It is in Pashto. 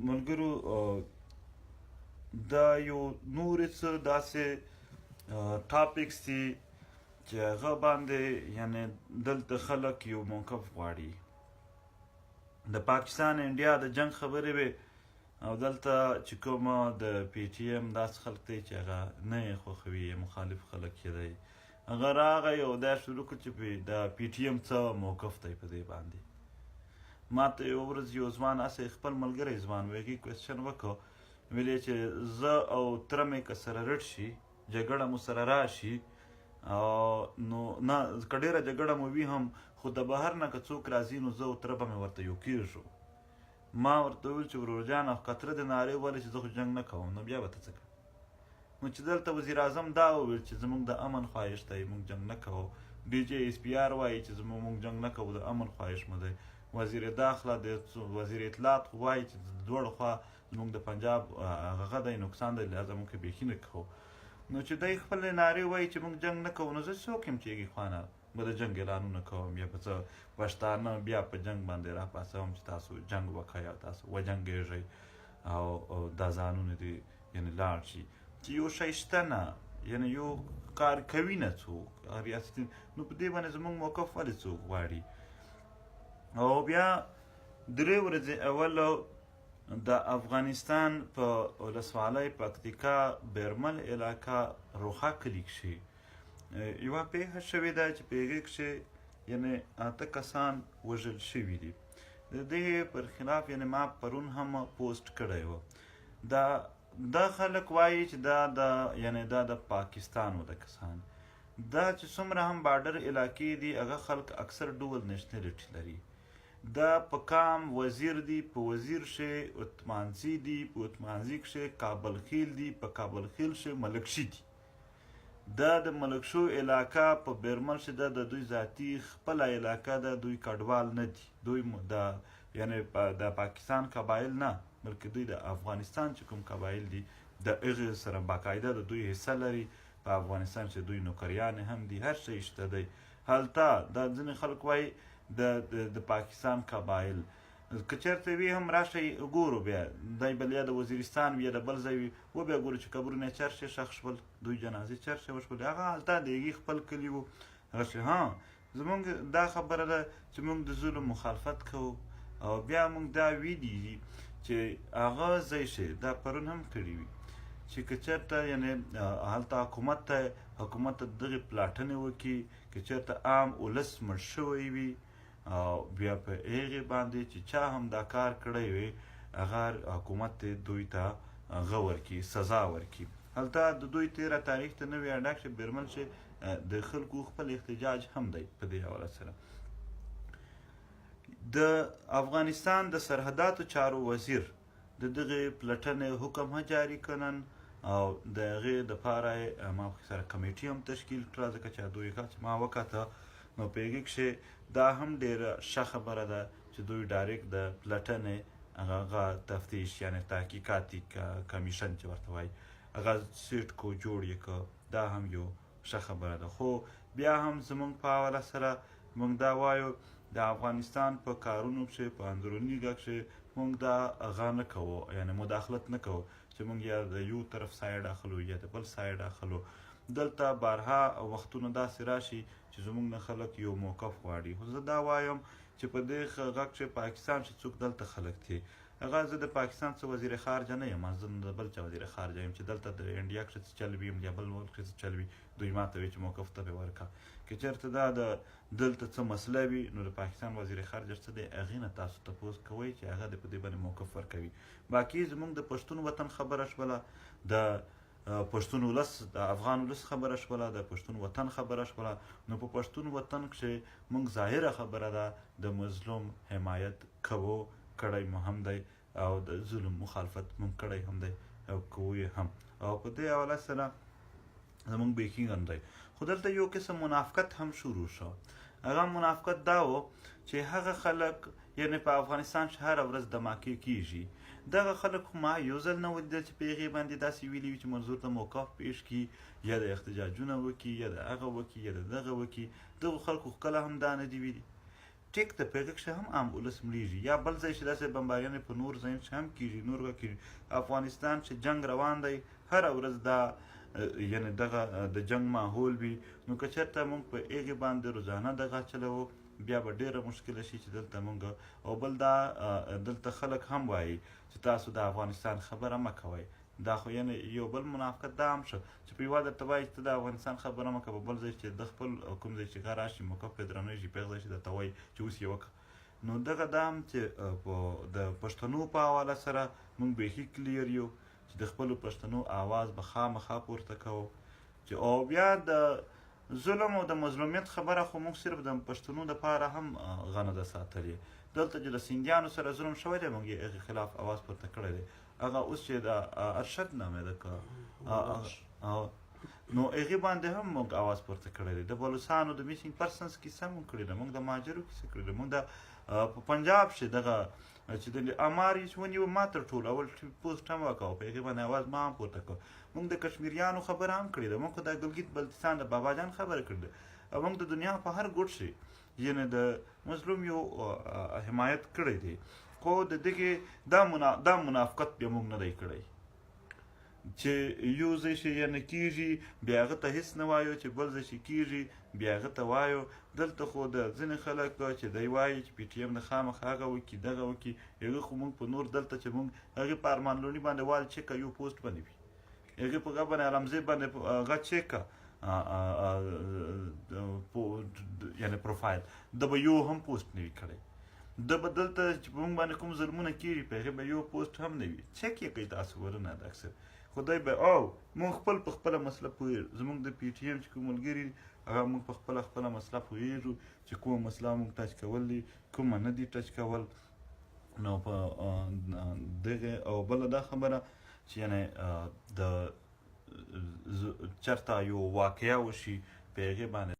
ملګرو دا یو نورې څه داسې ټاپکس دي چې هغه باندې یعنې دلته خلک یو موقف غواړي. د پاکستان انډیا د جنګ خبرې وې او دلته چې کومه د پی ټي ایم داسې خلک دی چې هغه نه یې خوښوي، مخالف خلک یې دی، هغه راغی او دا شروع کړ چې د پی ټي ایم څه موقف دی په دې باندې. ما ته یوه ورځ یو ځوان هسې خپل ملګری ځوان هغې کوېسچن وکړ، ویلې چې زه او تره مې که سره رټ شي، جګړه مو سره راشي، نو نه که ډېره جګړه مو وي هم، خو د بهر نه که څوک راځي نو زه او تره به مې ورته یو کېږو. ما ورته وویل چې ورور جانه که تره دې نارې وویلې چې زه خو جنګ نه کوم، نو بیا به ته څه کوې؟ نو چې دلته وزیر اعظم دا وویل چې زموږ د امن خواهش دی، موږ جنګ نه کوو. ډي جی ایس پي آر وایي چې موږ جنګ نه کوو، د امن خواهش مو دی. وزیر داخله د وزیر اطلاعات خو وایي چې د دواړو خوا زموږ د پنجاب هغه دی نقصان دی، لهذا موږ بیخي نه کوو. نو چې دی خپلې نارې وایي چې موږ جنګ نه کوو، نو زه څوک یم چې هغې خوا نه به د جنګ اعلانونه کوم یا به زه پښتانه بیا په جنګ باندې راپاڅوم چې تاسو جنګ وکړئ او تاسو وجنګېږئ او دا ځانونه دې یعنې لاړ شي. چې یو شی شته نه، یعنې یو کار کوي نه څوک ریاستي، نو په دې باندې زموږ موقف ولې څوک غواړي؟ او بیا درې ورځې اول د افغانستان په ولسوالۍ پکتیکا بیرمل علاقه روخه کلي کښې یوه پیښه شوې ده چې په هغې کښې یعنې 8 کسان وژل شوي دي. د دې پر خلاف یعنې ما پرون هم پوسټ کړی و. دا خلک وایي چې دا د پاکستان و د کسان، دا چې څومره هم بارډر علاقې دي هغه خلک اکثر ډول نیشنلټي لري. دا په کام وزیر دی، په وزیر شه اتمانزي دی، په اتمانزي کښې کابل خیل دی، په کابل خیل شه ملکشي دی. دا د ملکشو علاقه په بیرمل شه ده د دوی ذاتي خپله علاقه ده، دوی کډوال نه دي، دوی یعنې د پاکستان قبایل نه، بلکې دوی د افغانستان چې کوم قبایل دي د هغې سره باقاعده د دوی حصه لري. په افغانستان چې دوی نوکریانې هم دي، هر شی شته دی هلته. دا ځینې خلک وایي د پاکستان قبایل که چېرته وي هم راشئ ګورو، بیا دی بل یا د وزیرستان وي یا د بل ځای وي، وبیا ګورو چې قبرونه یې چرشې ښخ شول، دوی جنازې چرشې وشولې، هغه هلته د هغې خپل کلي وو. هغسې زموږ دا خبره ده چې موږ د ظلم مخالفت کوو. او بیا موږ دا ویلي چې هغه ځای شي دا پرون هم کړي وي چې که چېرته یعنې هلته حکومت ته دغې پلاټنې وکړي، که چېرته عام ولس مړ شوی وي او بیا په هغې باندې چې چا هم دا کار کړی وي هغه حکومت دوی ته هغه ورکړي، سزا ورکړي. هلته د دوی تېره تاریخ ته نوی اډک چې بیرمل چې د خلکو خپل احتجاج هم دی په دې حواله سره. د افغانستان د سرحداتو چارو وزیر د دغې پلټنې حکم هم جاري کړن او د هغې دپاره یې ما سره کمیټي هم تشکیل کړه، ځکه چې دوی چې ما وکته نو په هغې کښې دا هم ډېره ښه خبره ده چې دوی ډایرکټ د پلټنې هغه تفتیش یعنې تحقیقاتي کمیشن چې ورته وایي هغه سیټ کو جوړ یې که، دا هم یو ښه خبره ده. خو بیا هم زموږ په حواله سره موږ دا وایو د افغانستان په کارونو کښې په اندروني کښې موږ دا هغه نه کوو، یعنې مداخلت نه کوو چې موږ یا د یو طرف سایډ اخلو یا د بل سایډ اخلو. دلته بارها وختونه داسې راشي چې زموږ نه خلک یو موقف غواړي. خو زه دا وایم چې په دې غږ کښې پاکستان چې څوک دلته خلک دي، هغه زه د پاکستان څه وزیر خارجه نه یم، زه د بل چا وزیر خارجه یم چې دلته د انډیا کښې څه چل وي یا بل ملک کښې څه چل وي، دوی ما ته وایي چې موقف ته به ورکړه. که چېرته دا دلته څه مسله وي نو د پاکستان وزیر خارجه څه دی هغې نه تاسو تپوس کوئ چې هغه د په دې باندې موقف ورکوي. باقي زموږ د پښتون وطن خبره شوله، د پښتون ولس د افغان ولس خبره شوله، د پښتون وطن خبره شوله. نو په پښتون وطن کښې موږ ظاهره خبره ده د مظلوم حمایت کوو، کړی مو هم دی او د ظلم مخالفت موږ کړی هم دی او کوو یې هم. او په دې حواله سره زموږ بیخي هم دی. خو دلته یو قسم منافقت هم شروع شو. هغه منافقت دا و چې هغه خلک یعنې په افغانستان چې هره ورځ دماکې کېږي، دغه خلک خو ما یو ځل نه ولیدل چې په هغې باندې داسې ویلي وي چې منظور ته موقف پیش کړي یا د احتجاجونه وکړي یا د هغه وکړي یا د دغه وکړي. دغو خلکو خو کله هم دا نه دي ویلي. ټیک ده په هغه کښې هم عام ولس مړېږي یا بل ځای چې داسې بمباریانې په نور ځایونو کښې هم کېږي نور به کېږي افغانستان چې جنګ روان دی هره ورځ دا یعنې دغه د جنګ ماحول وي نو که چېرته موږ په هغې باندې روزانه دغه چلوو بیا به ډېره مشکله شي چې دلته موږ او بل دا دلته خلک هم وایي چې تاسو د افغانستان خبره مه کوئ دا خو یعنې یو بل منافقت دا هم شو چې په یوه درته وایي چې ته د افغانستان خبره مه کوه په بل ځای چې د خپل کوم ځای چې هغه راشي موقف پرې درنوي شي په هغه ځای چې درته وایي چې اوس یې وکړه نو دغه دا هم چې د پښتنو په حواله سره موږ بیخي کلیر یو چې د خپلو پښتنو آواز به خامخا پورته کوو چې او بیا د ظلم او د مظلومیت خبره خو موږ صرف د پښتنو دپاره هم غنه ده ساتلې دلته چې د سیندیانو سره ظلم شوی دی موږ یې هغې خلاف آواز پورته کړی دی هغه اوس چې د ارشد نامې ده که نو هغې باندې هم موږ آواز پورته کړی دی د بلوڅانو د میسینګ پرسنس کیسه موږ کړې ده موږ د مهاجرو کیسه کړې ده موږ د په پنجاب چې دغه چې د امار یې ونیو ما تر ټولو اول پوسټ هم وکړو په هغې باندې آواز ما هم پورته کړو موږ د کشمیریانو خبره هم کړې ده موږ خو د ګلګیت بلتستان د باباجان خبره کړې ده موږ د دنیا په هر ګوټ شي یعنې د مظلوم یو حمایت کړی دی خو د دغې دا منافقت بیا موږ نه دی کړی چې یو ځای چې یعنې کېږي بیا هغه ته هېڅ نه وایو چې بل ځای چې کېږي بیا هغه ته وایو دلته خو د ځینې خلک چې دی وایي چې پی ټي ایم د خامخا هغه وکړي دغه وکړي هغه خو موږ په نور دلته چې موږ هغې په ارمان لوني باندې وال چیکه یو پوسټ باندې وي هغې په هغه باندې علمزی باندې هغه چیکه یعنې پروفایل د به یو هم پوسټ نه وي کړی د به دلته چې په موږ باندې کوم ظلمونه کېږي په هغې به یو پوسټ هم نه وي چیک یې کوي تاسو ورنه د اکثر خدای به او موږ خپل په خپله مسله پوهېږو زموږ د پی ټي ایم چې کوم ملګري هغه موږ په خپله مسله پوهېږو چې کومه مسله موږ ټچ کول دي کومه نه دي ټچ کول نو په دغې او بله دا خبره چې یعنې د چېرته یو واقعه وشي په هغې باندې